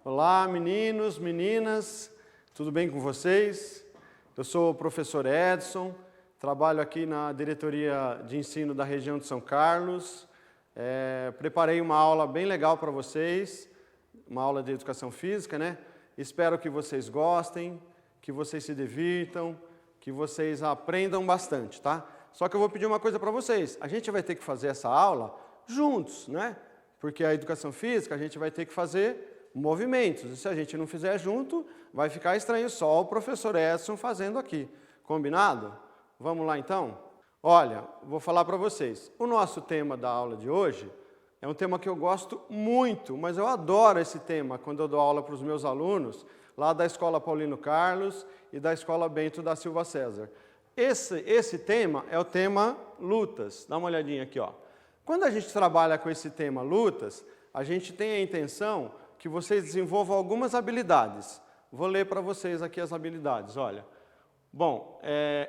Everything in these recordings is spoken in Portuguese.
Olá, meninos, meninas, tudo bem com vocês? Eu sou o professor Edson, trabalho aqui na diretoria de ensino da região de São Carlos. Preparei uma aula bem legal para vocês, uma aula de educação física, né? Espero que vocês gostem, que vocês se divirtam, que vocês aprendam bastante, tá? Só que eu vou pedir uma coisa para vocês, a gente vai ter que fazer essa aula juntos, né? Porque a educação física a gente vai ter que fazer movimentos, e se a gente não fizer junto, vai ficar estranho só o professor Edson fazendo aqui. Combinado? Vamos lá então? Olha, vou falar para vocês, o nosso tema da aula de hoje é um tema que eu gosto muito, mas eu adoro esse tema quando eu dou aula para os meus alunos, lá da Escola Paulino Carlos e da Escola Bento da Silva César. Esse tema é o tema lutas. Dá uma olhadinha aqui, ó. Quando a gente trabalha com esse tema lutas, a gente tem a intenção que vocês desenvolvam algumas habilidades. Vou ler para vocês aqui as habilidades, olha. Bom,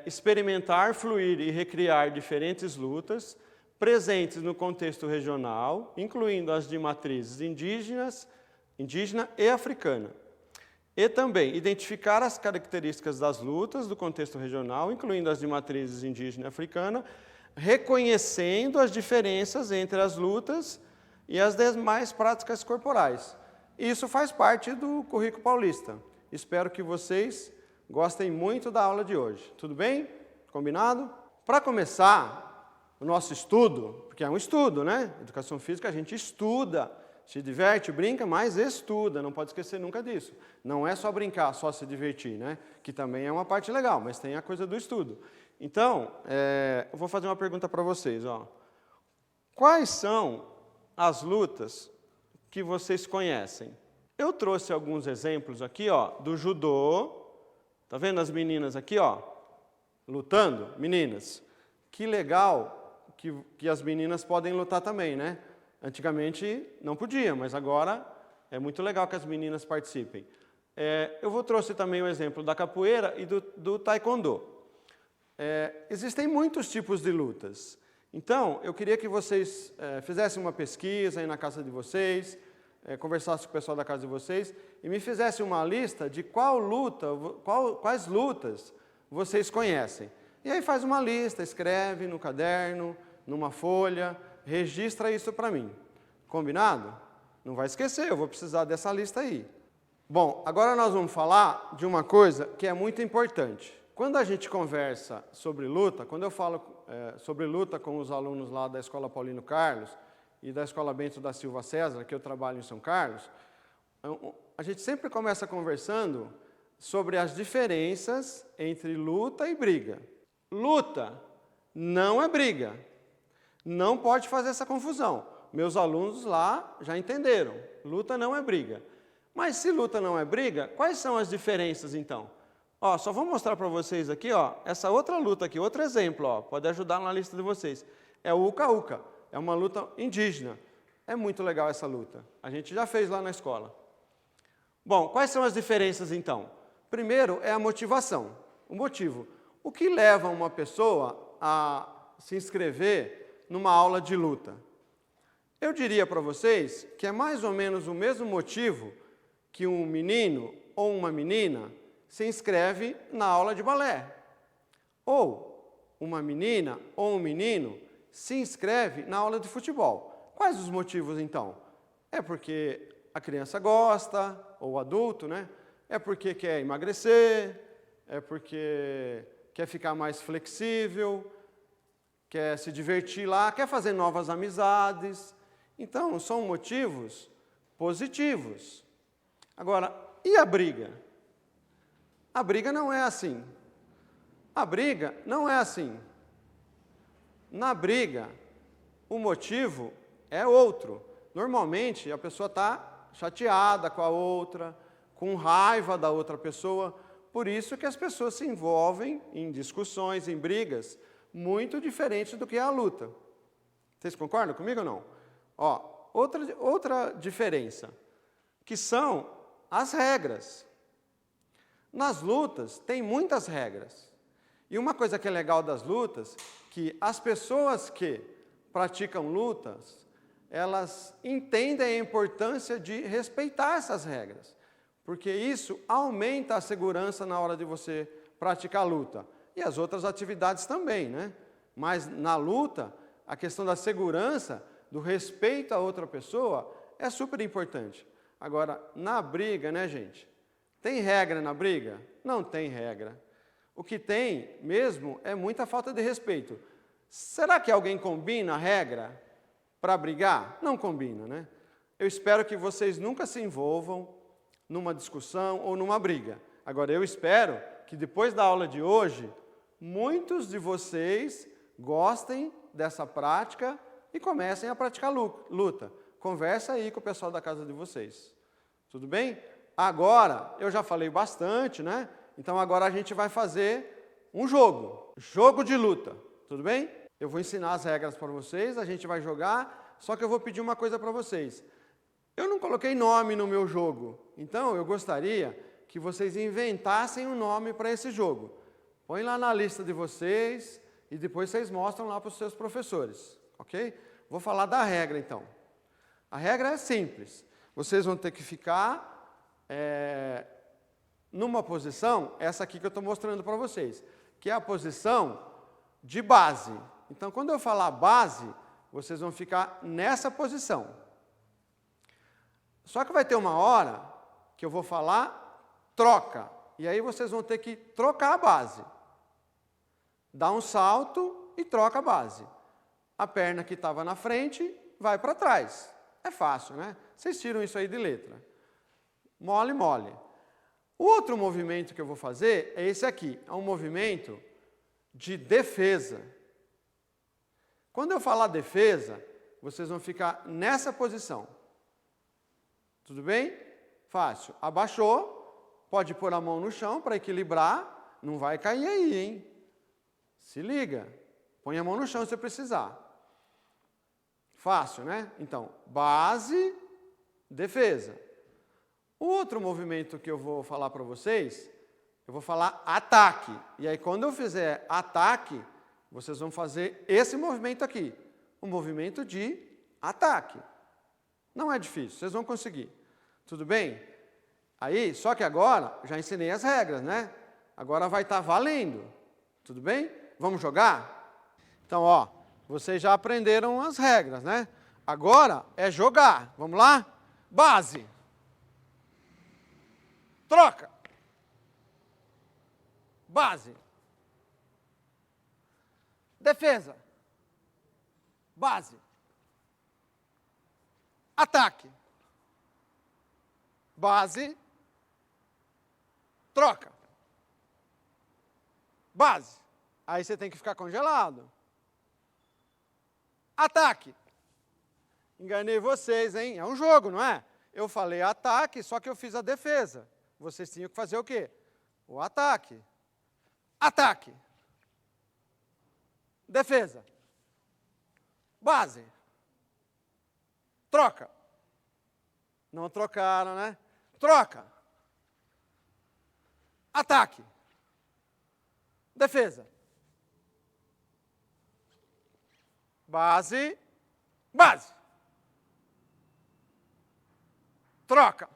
experimentar, fluir e recriar diferentes lutas presentes no contexto regional, incluindo as de matrizes indígena e africana. E também identificar as características das lutas do contexto regional, incluindo as de matrizes indígena e africana, reconhecendo as diferenças entre as lutas e as demais práticas corporais. Isso faz parte do currículo paulista. Espero que vocês gostem muito da aula de hoje. Tudo bem? Combinado? Para começar o nosso estudo, porque é um estudo, né? Educação física a gente estuda, se diverte, brinca, mas estuda, não pode esquecer nunca disso. Não é só brincar, só se divertir, né? Que também é uma parte legal, mas tem a coisa do estudo. Então, eu vou fazer uma pergunta para vocês, ó. Quais são as lutas que vocês conhecem? Eu trouxe alguns exemplos aqui, ó, do judô. Tá vendo as meninas aqui, ó, lutando? Meninas, que legal que as meninas podem lutar também, né? Antigamente não podia, mas agora é muito legal que as meninas participem. Eu trouxe também o exemplo da capoeira e do taekwondo. Existem muitos tipos de lutas. Então, eu queria que vocês fizessem uma pesquisa aí na casa de vocês, conversassem com o pessoal da casa de vocês e me fizessem uma lista de quais lutas vocês conhecem. E aí faz uma lista, escreve no caderno, numa folha, registra isso para mim. Combinado? Não vai esquecer, eu vou precisar dessa lista aí. Bom, agora nós vamos falar de uma coisa que é muito importante. Quando a gente conversa sobre luta, quando eu falo sobre luta com os alunos lá da Escola Paulino Carlos e da Escola Bento da Silva César, que eu trabalho em São Carlos, a gente sempre começa conversando sobre as diferenças entre luta e briga. Luta não é briga. Não pode fazer essa confusão. Meus alunos lá já entenderam. Luta não é briga. Mas se luta não é briga, quais são as diferenças então? Ó, só vou mostrar para vocês aqui, ó, essa outra luta aqui, outro exemplo, ó, pode ajudar na lista de vocês. É o uca-uca, é uma luta indígena. É muito legal essa luta. A gente já fez lá na escola. Bom, quais são as diferenças então? Primeiro é a motivação. O motivo. O que leva uma pessoa a se inscrever numa aula de luta? Eu diria para vocês que é mais ou menos o mesmo motivo que um menino ou uma menina se inscreve na aula de balé. Ou uma menina ou um menino se inscreve na aula de futebol. Quais os motivos então? É porque a criança gosta, ou o adulto, né? É porque quer emagrecer, é porque quer ficar mais flexível, quer se divertir lá, quer fazer novas amizades. Então, são motivos positivos. Agora, e a briga? A briga não é assim. A briga não é assim. Na briga, o motivo é outro. Normalmente, a pessoa está chateada com a outra, com raiva da outra pessoa. Por isso que as pessoas se envolvem em discussões, em brigas, muito diferentes do que é a luta. Vocês concordam comigo ou não? Ó, outra diferença, que são as regras. Nas lutas, tem muitas regras. E uma coisa que é legal das lutas, que as pessoas que praticam lutas, elas entendem a importância de respeitar essas regras, porque isso aumenta a segurança na hora de você praticar a luta. E as outras atividades também, né? Mas na luta, a questão da segurança, do respeito a outra pessoa, é super importante. Agora, na briga, né, gente? Tem regra na briga? Não tem regra. O que tem mesmo é muita falta de respeito. Será que alguém combina a regra para brigar? Não combina, né? Eu espero que vocês nunca se envolvam numa discussão ou numa briga. Agora, eu espero que depois da aula de hoje, muitos de vocês gostem dessa prática e comecem a praticar luta. Conversa aí com o pessoal da casa de vocês. Tudo bem? Agora, eu já falei bastante, né? Então agora a gente vai fazer um jogo. Jogo de luta. Tudo bem? Eu vou ensinar as regras para vocês, a gente vai jogar, só que eu vou pedir uma coisa para vocês. Eu não coloquei nome no meu jogo, então eu gostaria que vocês inventassem um nome para esse jogo. Põe lá na lista de vocês e depois vocês mostram lá para os seus professores, ok? Vou falar da regra então. A regra é simples. Vocês vão ter que ficar numa posição, essa aqui que eu estou mostrando para vocês, que é a posição de base. Então, quando eu falar base, vocês vão ficar nessa posição. Só que vai ter uma hora que eu vou falar troca. E aí vocês vão ter que trocar a base. Dá um salto e troca a base. A perna que estava na frente vai para trás. É fácil, né? Vocês tiram isso aí de letra. Mole, mole. O outro movimento que eu vou fazer é esse aqui. É um movimento de defesa. Quando eu falar defesa, vocês vão ficar nessa posição. Tudo bem? Fácil. Abaixou, pode pôr a mão no chão para equilibrar, não vai cair aí, hein? Se liga. Põe a mão no chão se precisar. Fácil, né? Então, base, defesa. O outro movimento que eu vou falar para vocês, eu vou falar ataque. E aí, quando eu fizer ataque, vocês vão fazer esse movimento aqui. Um movimento de ataque. Não é difícil, vocês vão conseguir. Tudo bem? Aí, só que agora, já ensinei as regras, né? Agora vai estar valendo. Tudo bem? Vamos jogar? Então, ó, vocês já aprenderam as regras, né? Agora é jogar. Vamos lá? Base. Troca. Base. Defesa. Base. Ataque. Base. Troca. Base. Aí você tem que ficar congelado. Ataque. Enganei vocês, hein? É um jogo, não é? Eu falei ataque, só que eu fiz a defesa. Vocês tinham que fazer o quê? O ataque. Ataque. Defesa. Base. Troca. Não trocaram, né? Troca. Ataque. Defesa. Base. Base. Troca.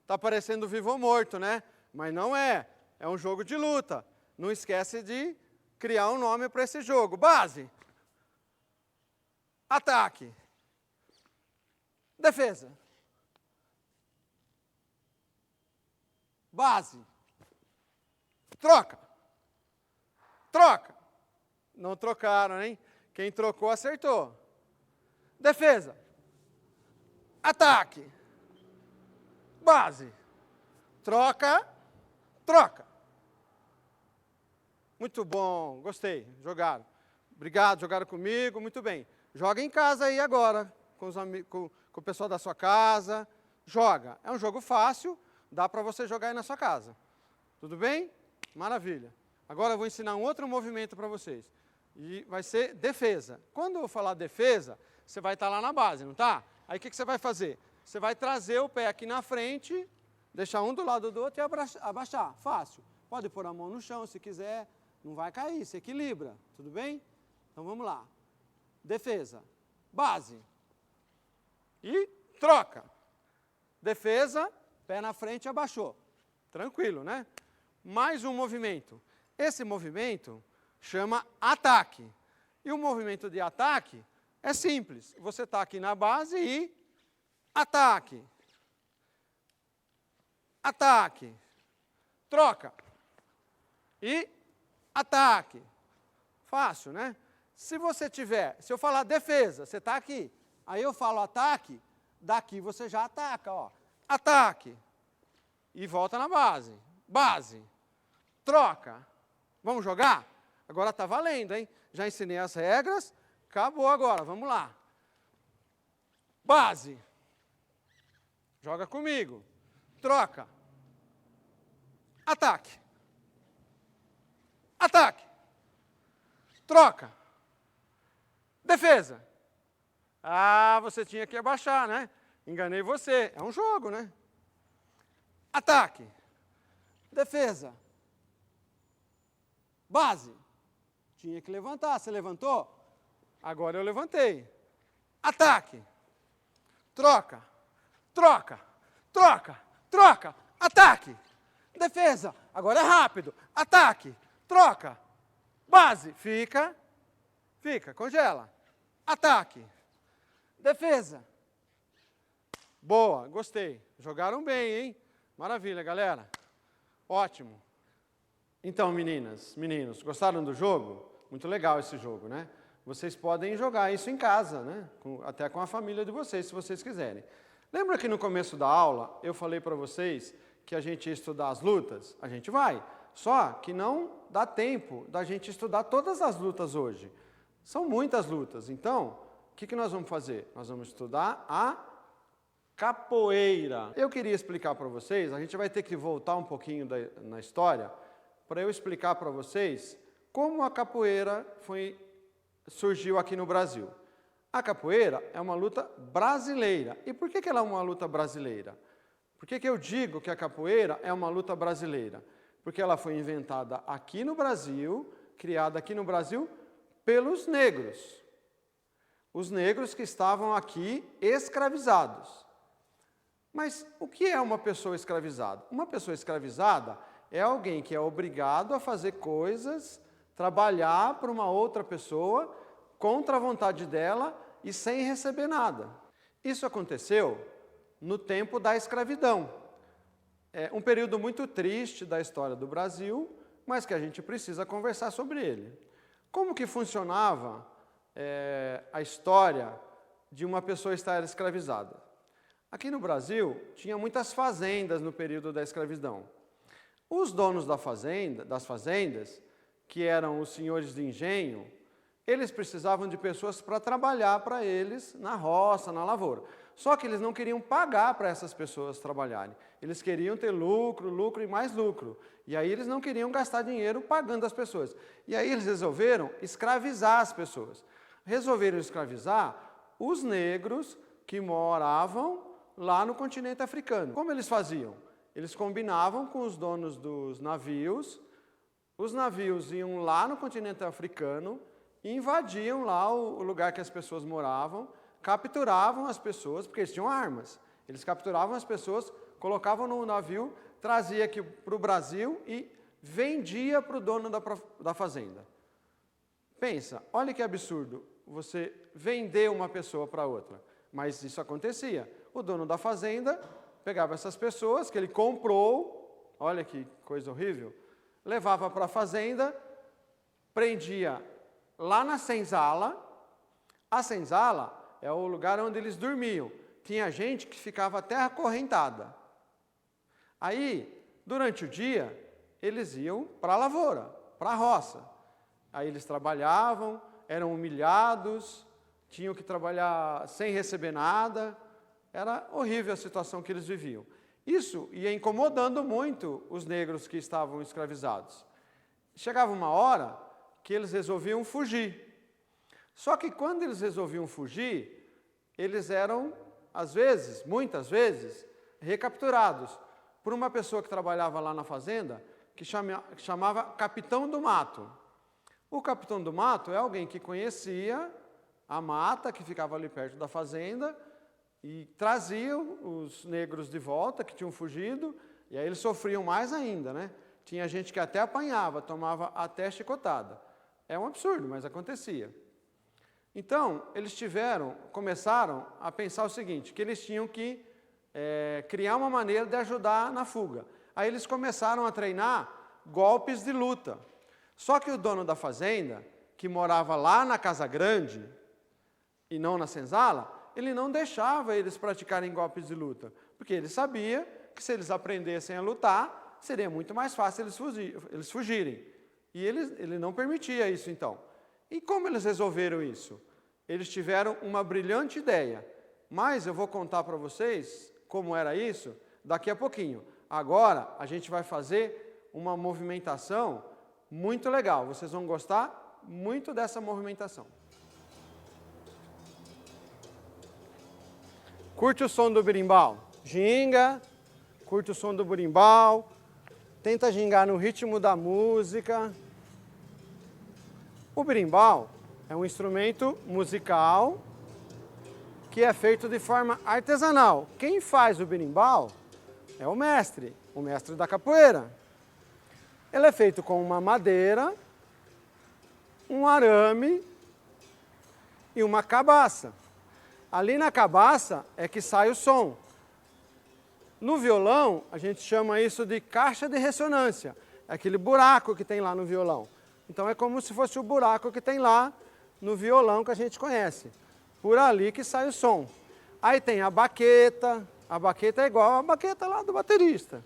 Está parecendo vivo ou morto, né? Mas não é. É um jogo de luta. Não esquece de criar um nome para esse jogo. Base. Ataque. Defesa. Base. Troca. Troca. Não trocaram, hein? Quem trocou acertou. Defesa. Ataque. Base. Troca. Troca. Muito bom, gostei, jogaram. Obrigado, jogaram comigo, muito bem. Joga em casa aí agora, com o pessoal da sua casa. Joga. É um jogo fácil, dá para você jogar aí na sua casa. Tudo bem? Maravilha. Agora eu vou ensinar um outro movimento para vocês. E vai ser defesa. Quando eu falar defesa, você vai estar lá na base, não está? Aí o que você vai fazer? Você vai trazer o pé aqui na frente, deixar um do lado do outro e abaixar. Fácil. Pode pôr a mão no chão se quiser, não vai cair, se equilibra. Tudo bem? Então vamos lá. Defesa. base. E troca. Defesa, pé na frente, abaixou. Tranquilo, né? Mais um movimento. Esse movimento chama ataque. E o movimento de ataque é simples. Você está aqui na base e ataque. Ataque. Troca. E ataque. Fácil, né? Se eu falar defesa, você está aqui. Aí eu falo ataque, daqui você já ataca, ó. Ataque. E volta na base. Base. Troca. Vamos jogar? Agora está valendo, hein? Já ensinei as regras, acabou agora, vamos lá. Base. Joga comigo. Troca. Ataque. Ataque. Troca. Defesa. Ah, você tinha que abaixar, né? Enganei você. É um jogo, né? Ataque. Defesa. Base. Tinha que levantar. Você levantou? Agora eu levantei. Ataque. Troca. Troca. Troca. Troca. Ataque. Defesa. Agora é rápido. Ataque. Troca. Base. Fica. Fica. Congela. Ataque. Defesa. Boa. Gostei. Jogaram bem, hein? Maravilha, galera. Ótimo. Então, meninas, meninos, gostaram do jogo? Muito legal esse jogo, né? Vocês podem jogar isso em casa, né? Até com a família de vocês, se vocês quiserem. Lembra que no começo da aula eu falei para vocês que a gente ia estudar as lutas? A gente vai. Só que não dá tempo da gente estudar todas as lutas hoje. São muitas lutas. Então, o que nós vamos fazer? Nós vamos estudar a capoeira. Eu queria explicar para vocês, a gente vai ter que voltar um pouquinho na história, para eu explicar para vocês como a capoeira surgiu aqui no Brasil. A capoeira é uma luta brasileira. E por que ela é uma luta brasileira? Por que eu digo que a capoeira é uma luta brasileira? Porque ela foi inventada aqui no Brasil, criada aqui no Brasil, pelos negros. Os negros que estavam aqui escravizados. Mas o que é uma pessoa escravizada? Uma pessoa escravizada é alguém que é obrigado a fazer coisas, trabalhar para uma outra pessoa, contra a vontade dela e sem receber nada. Isso aconteceu no tempo da escravidão. É um período muito triste da história do Brasil, mas que a gente precisa conversar sobre ele. Como que funcionava a história de uma pessoa estar escravizada? Aqui no Brasil, tinha muitas fazendas no período da escravidão. Os donos das fazendas, que eram os senhores de engenho, eles precisavam de pessoas para trabalhar para eles na roça, na lavoura. Só que eles não queriam pagar para essas pessoas trabalharem. Eles queriam ter lucro, lucro e mais lucro. E aí eles não queriam gastar dinheiro pagando as pessoas. E aí eles resolveram escravizar as pessoas. Resolveram escravizar os negros que moravam lá no continente africano. Como eles faziam? Eles combinavam com os donos dos navios, os navios iam lá no continente africano, invadiam lá o lugar que as pessoas moravam, capturavam as pessoas, porque eles tinham armas. Eles capturavam as pessoas, colocavam no navio, trazia aqui para o Brasil e vendia para o dono da fazenda. Pensa, olha que absurdo, você vender uma pessoa para outra. Mas isso acontecia. O dono da fazenda pegava essas pessoas que ele comprou, olha que coisa horrível, levava para a fazenda, prendia lá na senzala. A senzala é o lugar onde eles dormiam. Tinha gente que ficava até acorrentada. Aí, durante o dia, eles iam para a lavoura, para a roça. Aí eles trabalhavam, eram humilhados, tinham que trabalhar sem receber nada. Era horrível a situação que eles viviam. Isso ia incomodando muito os negros que estavam escravizados. Chegava uma hora que eles resolviam fugir. Só que quando eles resolviam fugir, eles eram, às vezes, muitas vezes, recapturados por uma pessoa que trabalhava lá na fazenda, que chamava Capitão do Mato. O Capitão do Mato é alguém que conhecia a mata que ficava ali perto da fazenda e traziam os negros de volta, que tinham fugido, e aí eles sofriam mais ainda, né? Tinha gente que até apanhava, tomava até chicotada. É um absurdo, mas acontecia. Então, eles começaram a pensar o seguinte, que eles tinham que criar uma maneira de ajudar na fuga. Aí eles começaram a treinar golpes de luta. Só que o dono da fazenda, que morava lá na Casa Grande, e não na senzala, ele não deixava eles praticarem golpes de luta, porque ele sabia que se eles aprendessem a lutar, seria muito mais fácil eles fugirem. E ele não permitia isso, então. E como eles resolveram isso? Eles tiveram uma brilhante ideia, mas eu vou contar para vocês como era isso daqui a pouquinho. Agora, a gente vai fazer uma movimentação muito legal. Vocês vão gostar muito dessa movimentação. Curte o som do berimbau. Ginga, curte o som do berimbau. Tenta gingar no ritmo da música. O berimbau é um instrumento musical que é feito de forma artesanal. Quem faz o berimbau é o mestre da capoeira. Ele é feito com uma madeira, um arame e uma cabaça. Ali na cabaça é que sai o som. No violão, a gente chama isso de caixa de ressonância. É aquele buraco que tem lá no violão. Então é como se fosse o buraco que tem lá no violão que a gente conhece. Por ali que sai o som. Aí tem a baqueta é igual a baqueta lá do baterista.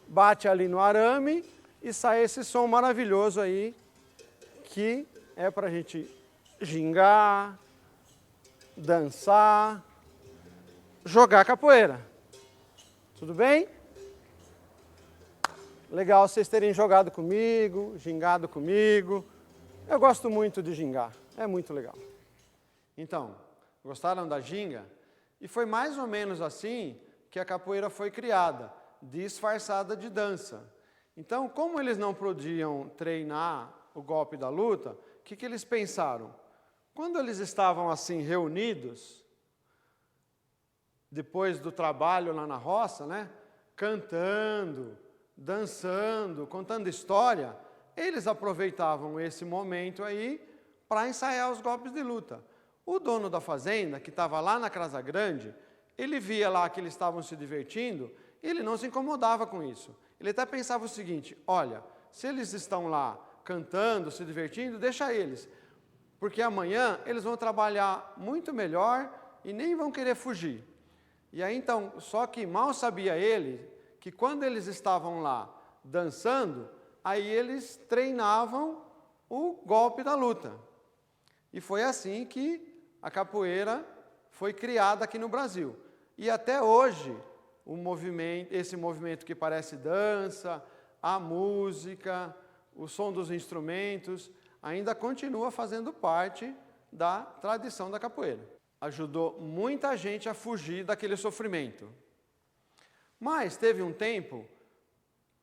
Bate ali no arame e sai esse som maravilhoso aí, que é para a gente gingar, dançar, jogar capoeira. Tudo bem? Legal vocês terem jogado comigo, gingado comigo. Eu gosto muito de gingar, é muito legal. Então, gostaram da ginga? E foi mais ou menos assim que a capoeira foi criada, disfarçada de dança. Então, como eles não podiam treinar o golpe da luta, o que eles pensaram? Quando eles estavam assim reunidos, depois do trabalho lá na roça, né, cantando, dançando, contando história, eles aproveitavam esse momento aí para ensaiar os golpes de luta. O dono da fazenda, que estava lá na Casa Grande, ele via lá que eles estavam se divertindo, e ele não se incomodava com isso. Ele até pensava o seguinte, olha, se eles estão lá cantando, se divertindo, deixa eles, porque amanhã eles vão trabalhar muito melhor e nem vão querer fugir. E aí então, só que mal sabia ele que quando eles estavam lá dançando, aí eles treinavam o golpe da luta. E foi assim que a capoeira foi criada aqui no Brasil. E até hoje, esse movimento que parece dança, a música, o som dos instrumentos, ainda continua fazendo parte da tradição da capoeira. Ajudou muita gente a fugir daquele sofrimento. Mas teve um tempo,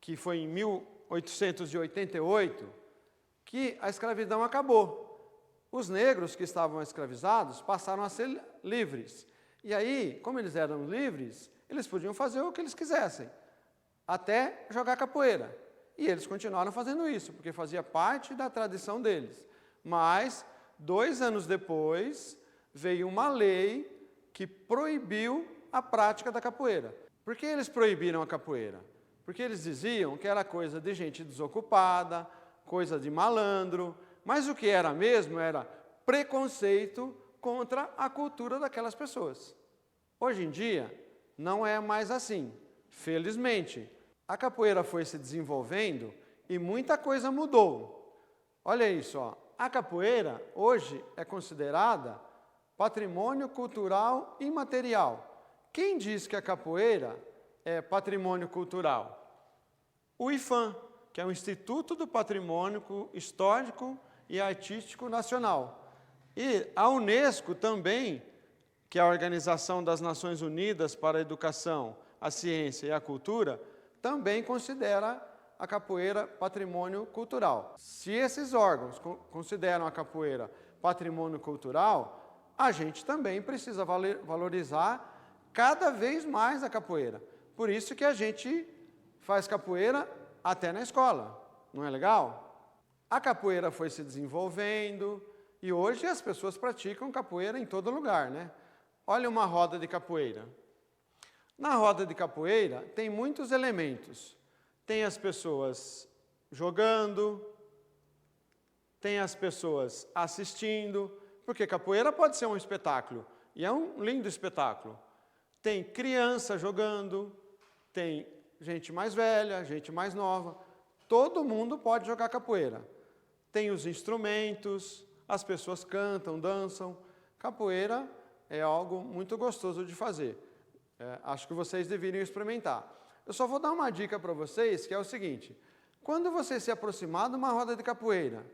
que foi em 1888, que a escravidão acabou. Os negros que estavam escravizados passaram a ser livres. E aí, como eles eram livres, eles podiam fazer o que eles quisessem, até jogar capoeira. E eles continuaram fazendo isso, porque fazia parte da tradição deles. Mas, 2 anos depois, veio uma lei que proibiu a prática da capoeira. Por que eles proibiram a capoeira? Porque eles diziam que era coisa de gente desocupada, coisa de malandro, mas o que era mesmo era preconceito contra a cultura daquelas pessoas. Hoje em dia, não é mais assim. Felizmente, a capoeira foi se desenvolvendo e muita coisa mudou. Olha isso, ó. A capoeira hoje é considerada patrimônio cultural imaterial. Quem diz que a capoeira é patrimônio cultural? O IPHAN, que é o Instituto do Patrimônio Histórico e Artístico Nacional. E a Unesco também, que é a Organização das Nações Unidas para a Educação, a Ciência e a Cultura, também considera a capoeira patrimônio cultural. Se esses órgãos consideram a capoeira patrimônio cultural, a gente também precisa valorizar cada vez mais a capoeira. Por isso que a gente faz capoeira até na escola, não é legal? A capoeira foi se desenvolvendo e hoje as pessoas praticam capoeira em todo lugar, né? Olha uma roda de capoeira. Na roda de capoeira tem muitos elementos. Tem as pessoas jogando, tem as pessoas assistindo, porque capoeira pode ser um espetáculo, e é um lindo espetáculo. Tem criança jogando, tem gente mais velha, gente mais nova, todo mundo pode jogar capoeira. Tem os instrumentos, as pessoas cantam, dançam. Capoeira é algo muito gostoso de fazer. Acho que vocês deveriam experimentar. Eu só vou dar uma dica para vocês, que é o seguinte: quando você se aproximar de uma roda de capoeira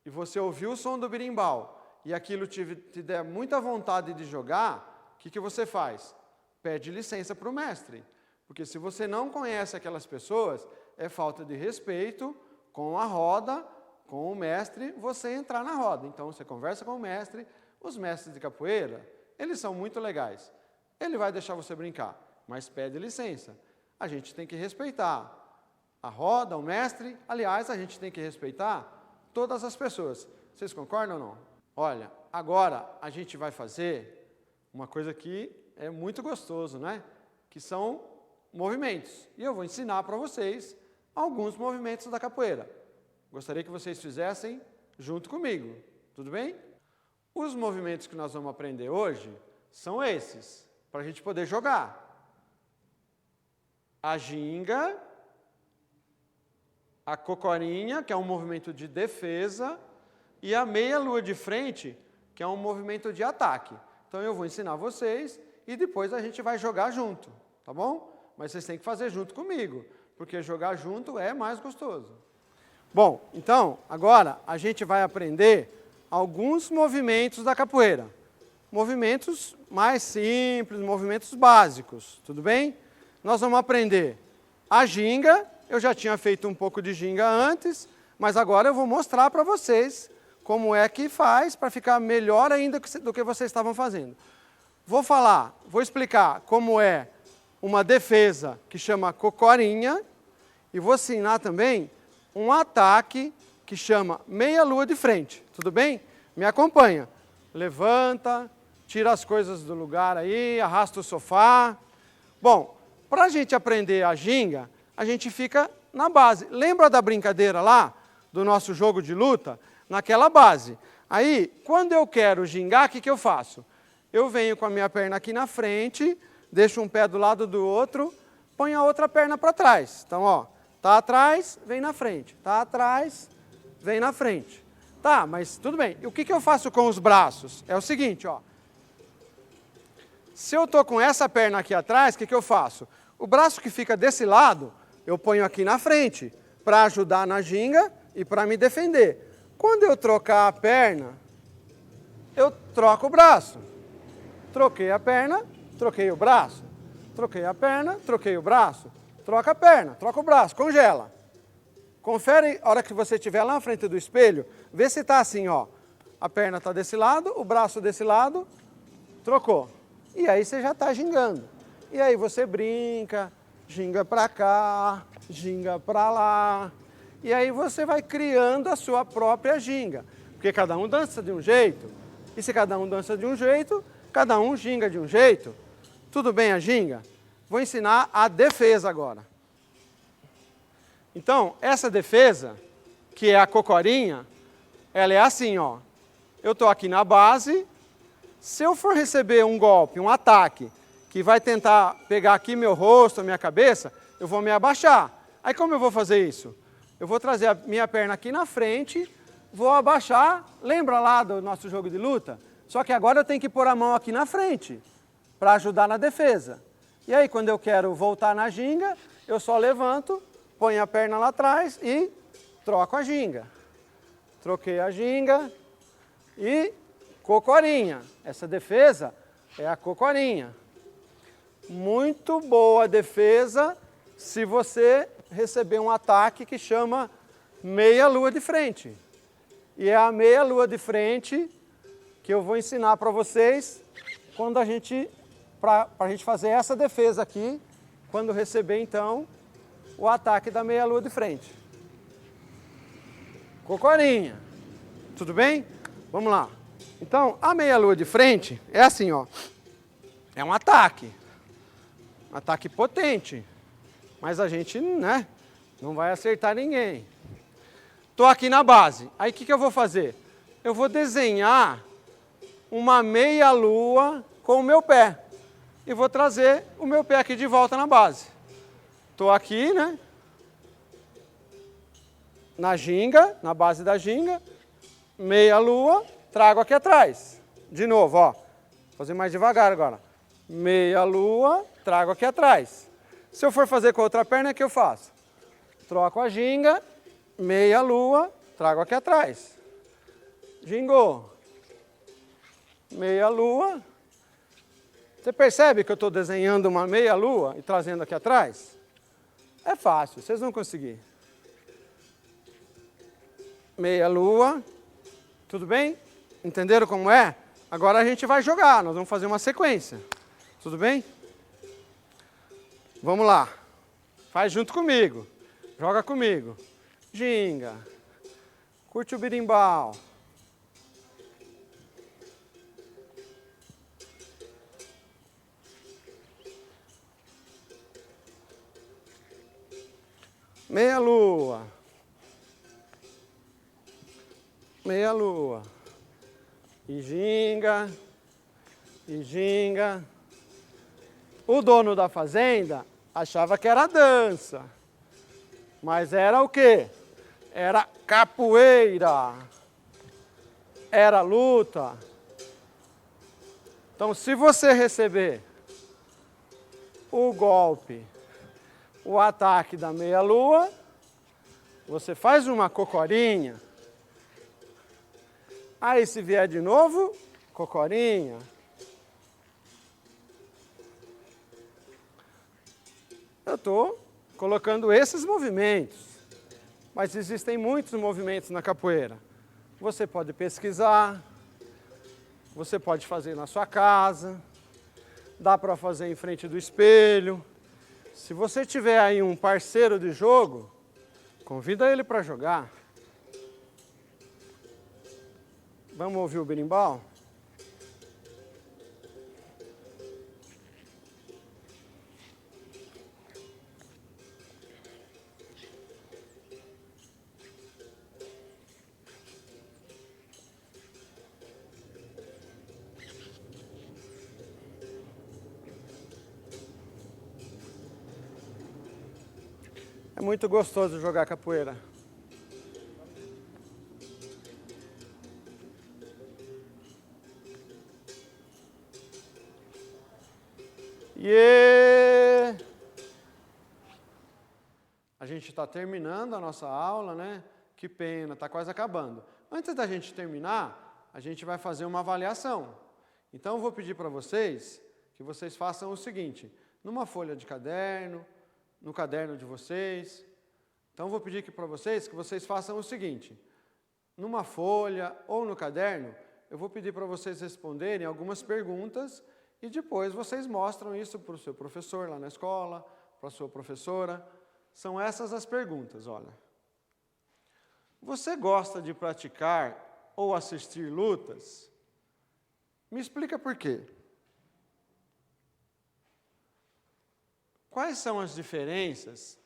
e você ouvir o som do berimbau e aquilo te der muita vontade de jogar, o que você faz? Pede licença para o mestre. Porque se você não conhece aquelas pessoas, é falta de respeito com a roda, com o mestre, você entrar na roda. Então você conversa com o mestre. Os mestres de capoeira, eles são muito legais. Ele vai deixar você brincar, mas pede licença. A gente tem que respeitar a roda, o mestre. Aliás, a gente tem que respeitar todas as pessoas. Vocês concordam ou não? Olha, agora a gente vai fazer uma coisa que é muito gostoso, né? Que são movimentos. E eu vou ensinar para vocês alguns movimentos da capoeira. Gostaria que vocês fizessem junto comigo. Tudo bem? Os movimentos que nós vamos aprender hoje são esses, para a gente poder jogar. A ginga, a cocorinha, que é um movimento de defesa, e a meia lua de frente, que é um movimento de ataque. Então eu vou ensinar vocês e depois a gente vai jogar junto, tá bom? Mas vocês têm que fazer junto comigo, porque jogar junto é mais gostoso. Bom, então, agora a gente vai aprender alguns movimentos da capoeira. Movimentos mais simples, movimentos básicos, tudo bem? Nós vamos aprender a ginga. Eu já tinha feito um pouco de ginga antes, mas agora eu vou mostrar para vocês como é que faz para ficar melhor ainda do que vocês estavam fazendo. Vou explicar como é uma defesa que chama cocorinha e vou ensinar também um ataque que chama meia lua de frente, tudo bem? Me acompanha. Levanta, tira as coisas do lugar aí, arrasta o sofá. Bom, para a gente aprender a ginga, a gente fica na base. Lembra da brincadeira lá, do nosso jogo de luta? Naquela base. Aí, quando eu quero gingar, o que eu faço? Eu venho com a minha perna aqui na frente, deixo um pé do lado do outro, ponho a outra perna para trás. Então, ó, tá atrás, vem na frente. Tá atrás, vem na frente. Tá, mas tudo bem. E o que eu faço com os braços? É o seguinte, ó. Se eu estou com essa perna aqui atrás, o que eu faço? O braço que fica desse lado, eu ponho aqui na frente, para ajudar na ginga e para me defender. Quando eu trocar a perna, eu troco o braço. Troquei a perna, troquei o braço. Troquei a perna, troquei o braço. Troca a perna, troca o braço, congela. Confere a hora que você estiver lá na frente do espelho, vê se está assim, ó. A perna está desse lado, o braço desse lado, trocou. E aí você já está gingando. E aí você brinca, ginga para cá, ginga para lá. E aí você vai criando a sua própria ginga. Porque cada um dança de um jeito. E se cada um dança de um jeito, cada um ginga de um jeito. Tudo bem a ginga? Vou ensinar a defesa agora. Então, essa defesa, que é a cocorinha, ela é assim, ó. Eu estou aqui na base. Se eu for receber um golpe, um ataque, que vai tentar pegar aqui meu rosto, a minha cabeça, eu vou me abaixar. Aí como eu vou fazer isso? Eu vou trazer a minha perna aqui na frente, vou abaixar, lembra lá do nosso jogo de luta? Só que agora eu tenho que pôr a mão aqui na frente, para ajudar na defesa. E aí quando eu quero voltar na ginga, eu só levanto, ponho a perna lá atrás e troco a ginga. Troquei a ginga e cocorinha. Essa defesa é a cocorinha. Muito boa defesa se você receber um ataque que chama meia lua de frente. E é a meia lua de frente que eu vou ensinar para vocês quando para a gente fazer essa defesa aqui, quando receber então o ataque da meia lua de frente. Cocorinha. Tudo bem? Vamos lá. Então, a meia lua de frente é assim, ó. É um ataque. Um ataque potente. Mas a gente, né, não vai acertar ninguém. Estou aqui na base. Aí o que eu vou fazer? Eu vou desenhar uma meia lua com o meu pé. E vou trazer o meu pé aqui de volta na base. Estou aqui, né? Na ginga, na base da ginga. Meia lua, trago aqui atrás. De novo, ó. Vou fazer mais devagar agora. Meia lua, trago aqui atrás. Se eu for fazer com a outra perna, o que eu faço? Troco a ginga, meia lua, trago aqui atrás. Gingou. Meia lua. Você percebe que eu estou desenhando uma meia lua e trazendo aqui atrás? É fácil, vocês vão conseguir. Meia lua. Tudo bem? Entenderam como é? Agora a gente vai jogar, nós vamos fazer uma sequência. Tudo bem? Vamos lá. Faz junto comigo. Joga comigo. Ginga. Curte o birimbau. Meia lua. Meia lua. E ginga. E ginga. O dono da fazenda achava que era dança. Mas era o quê? Era capoeira. Era luta. Então, se você receber o golpe, o ataque da meia-lua, você faz uma cocorinha. Aí, se vier de novo, cocorinha. Eu estou colocando esses movimentos, mas existem muitos movimentos na capoeira. Você pode pesquisar, você pode fazer na sua casa, dá para fazer em frente do espelho. Se você tiver aí um parceiro de jogo, convida ele para jogar. Vamos ouvir o berimbau? É muito gostoso jogar capoeira. Yeah! A gente está terminando a nossa aula, né? Que pena, está quase acabando. Antes da gente terminar, a gente vai fazer uma avaliação. Então, eu vou pedir para vocês que vocês façam o seguinte, numa folha de caderno, no caderno de vocês. Então, eu vou pedir aqui para vocês que vocês façam o seguinte, numa folha ou no caderno, eu vou pedir para vocês responderem algumas perguntas e depois vocês mostram isso para o seu professor lá na escola, para a sua professora. São essas as perguntas, olha. Você gosta de praticar ou assistir lutas? Me explica por quê. Quais são as diferenças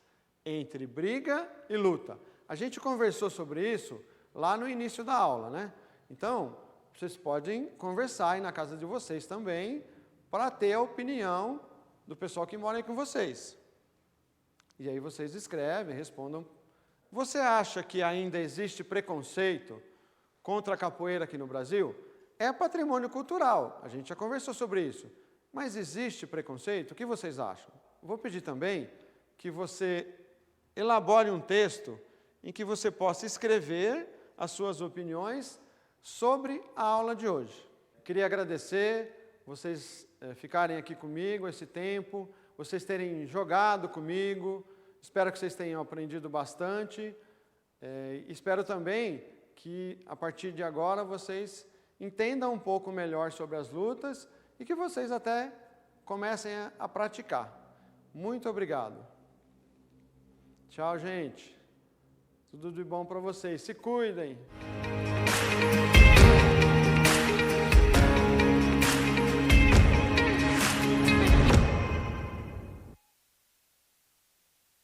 entre briga e luta? A gente conversou sobre isso lá no início da aula, né? Então, vocês podem conversar aí na casa de vocês também, para ter a opinião do pessoal que mora aí com vocês. E aí vocês escrevem, respondam. Você acha que ainda existe preconceito contra a capoeira aqui no Brasil? É patrimônio cultural, a gente já conversou sobre isso. Mas existe preconceito? O que vocês acham? Vou pedir também que você elabore um texto em que você possa escrever as suas opiniões sobre a aula de hoje. Queria agradecer vocês ficarem aqui comigo esse tempo, vocês terem jogado comigo, espero que vocês tenham aprendido bastante. Espero também que a partir de agora vocês entendam um pouco melhor sobre as lutas e que vocês até comecem a praticar. Muito obrigado. Tchau, gente. Tudo de bom para vocês. Se cuidem.